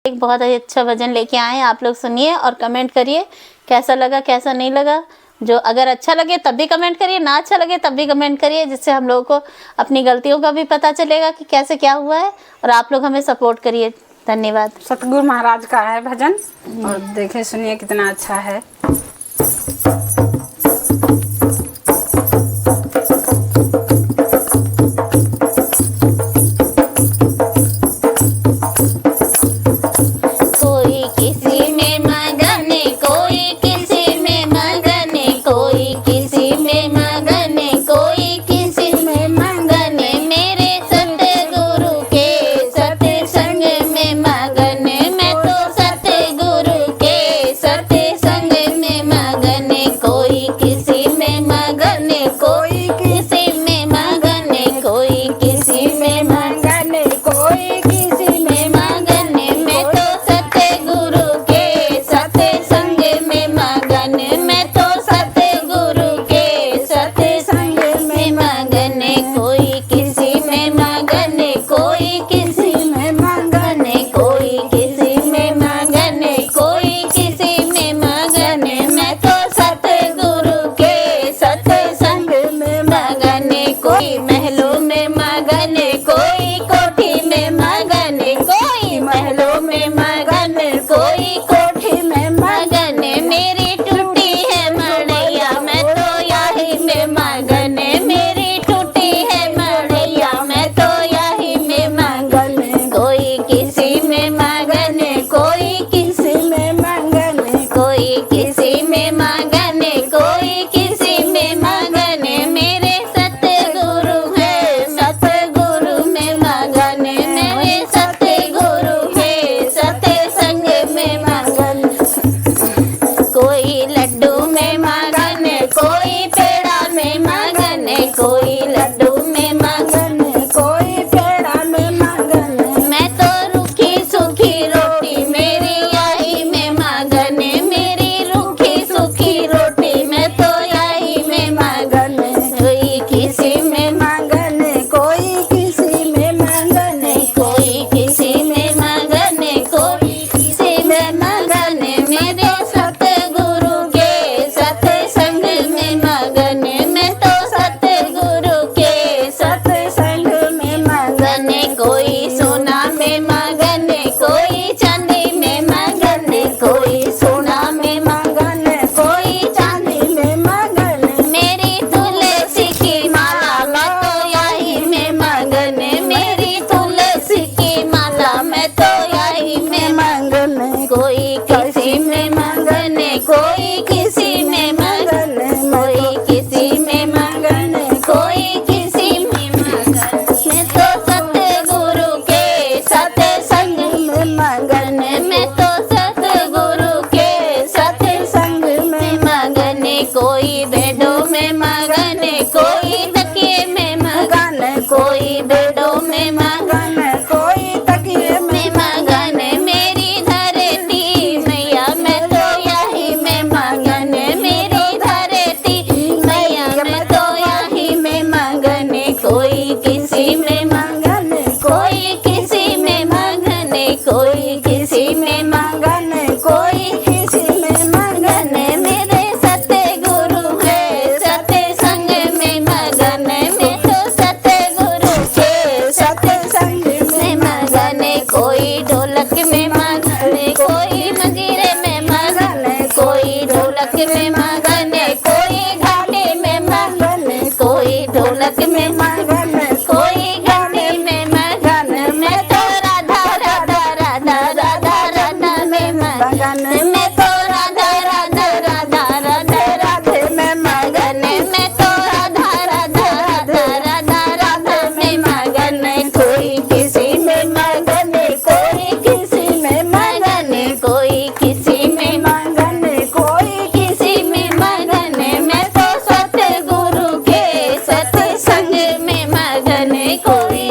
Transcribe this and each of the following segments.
एक बहुत ही अच्छा भजन लेके आए हैं, आप लोग सुनिए और कमेंट करिए कैसा लगा कैसा नहीं लगा। जो अगर अच्छा लगे तब भी कमेंट करिए, ना अच्छा लगे तब भी कमेंट करिए, जिससे हम लोगों को अपनी गलतियों का भी पता चलेगा कि कैसे क्या हुआ है, और आप लोग हमें सपोर्ट करिए। धन्यवाद। सतगुरु महाराज का है भजन, और देखे सुनिए कितना अच्छा है। कोई किसी में मगन, कोई किसी में मगन, कोई किसी में मगन, कोई किसी में मगन, मेरे सतगुरु के सत्संग में मगन। मैं तो सतगुरु के सत्संग में मगन। कोई किसी में मगन, कोई किसी में मगन, कोई किसी में मगन, कोई किसी में मगन। मैं तो सतगुरु के सत्संग में मगन। मैं तो सतगुरु के सत्संग में मगन। कोई किसी में मगन, कोई किसी में मगन, कोई किसी में मगन, कोई किसी में मगन। मैं तो सतगुरु के सत्संग में मगन। कोई महलों में मगन, कोई कोठी में मगन, कोई महलों में मगन, कोई कोठी में मगन। मेरी टूटी है मड़ैया, मैं तो यही में मगन। मेरी टूटी है मड़ैया, मैं तो यही में मगन। कोई किसी में मगन, कोई किसी में मगन, कोई किसी में मगन, कोई किसी में मगन। मेरे सतगुरु है सतगुरु में मगन। मेरे सतगुरु है सत्संग में मगन। कोई लड्डू में मगन, कोई पेड़ा में मगन, कोई लड्डू में मगन, कोई पेड़ा में मगन। मैं तो रूखी सूखी रोटी मेरी यही में मगन। मेरी रूखी सूखी रोटी मैं तो यही में मगन। कोई किसी में मगन, कोई किसी में मगन, कोई किसी में मगन, कोई किसी में मगन। मेरे सतगुरु के सत्संग में मगन। मैं तो सतगुरु के सत्संग में मगन। कोई सोना में मगन, कोई चांदी में मगन, कोई सोना में मगन, कोई चांदी में मगन। मेरी तुलसी की माला मैं तो यही में मगन। मेरी तुलसी की माला मैं तो यही में मगन। कोई किसी में मगन, कोई किसी में मगन, कोई किसी में मगन, कोई किसी में मगन। मैं तो सतगुरु के सत्संग में मगन। मैं तो सतगुरु के सत्संग में मगन। कोई बेडों में मगन, कोई तकिए में मगन, कोई बेडों में मगन, कोई तकिए में मगन। मेरी धरती मैया मैं तो यही में मगन। मेरी धरती मैया मैं तो यही में मगन। कोई किसी में मगन, कोई किसी में मगन, कोई किसी में मगन, कोई किसी में मगन। मेरे सतगुरु है सत्संग में मगन। मैं तो सतगुरु के सत्संग में मगन। कोई ढोलक में मगन, कोई मंजीरे में मगन, कोई ढोलक में मगन, कोई घाटी में मगन, कोई ढोलक में मगन, कोई घाटी में मगन। मैं तो राधा राधा राधा राधा राधा में मगन। मैं तो राधा राधा राधा राधा राधे में मगन। मैं तो राधा राधा राधा राधा राधा में मगन। कोई किसी में मगन, कोई किसी में मगन, कोई किसी में मगन, कोई किसी में मगन। मैं तो सतगुरु के सत्संग में मगन। कोई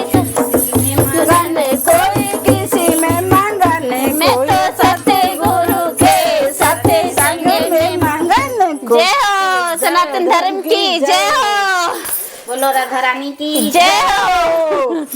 मगन, कोई किसी में मगन। मैं तो सतगुरु के सत्संग में मगन। जय हो सनातन धर्म की जय हो। बोलो राधा रानी की जय हो।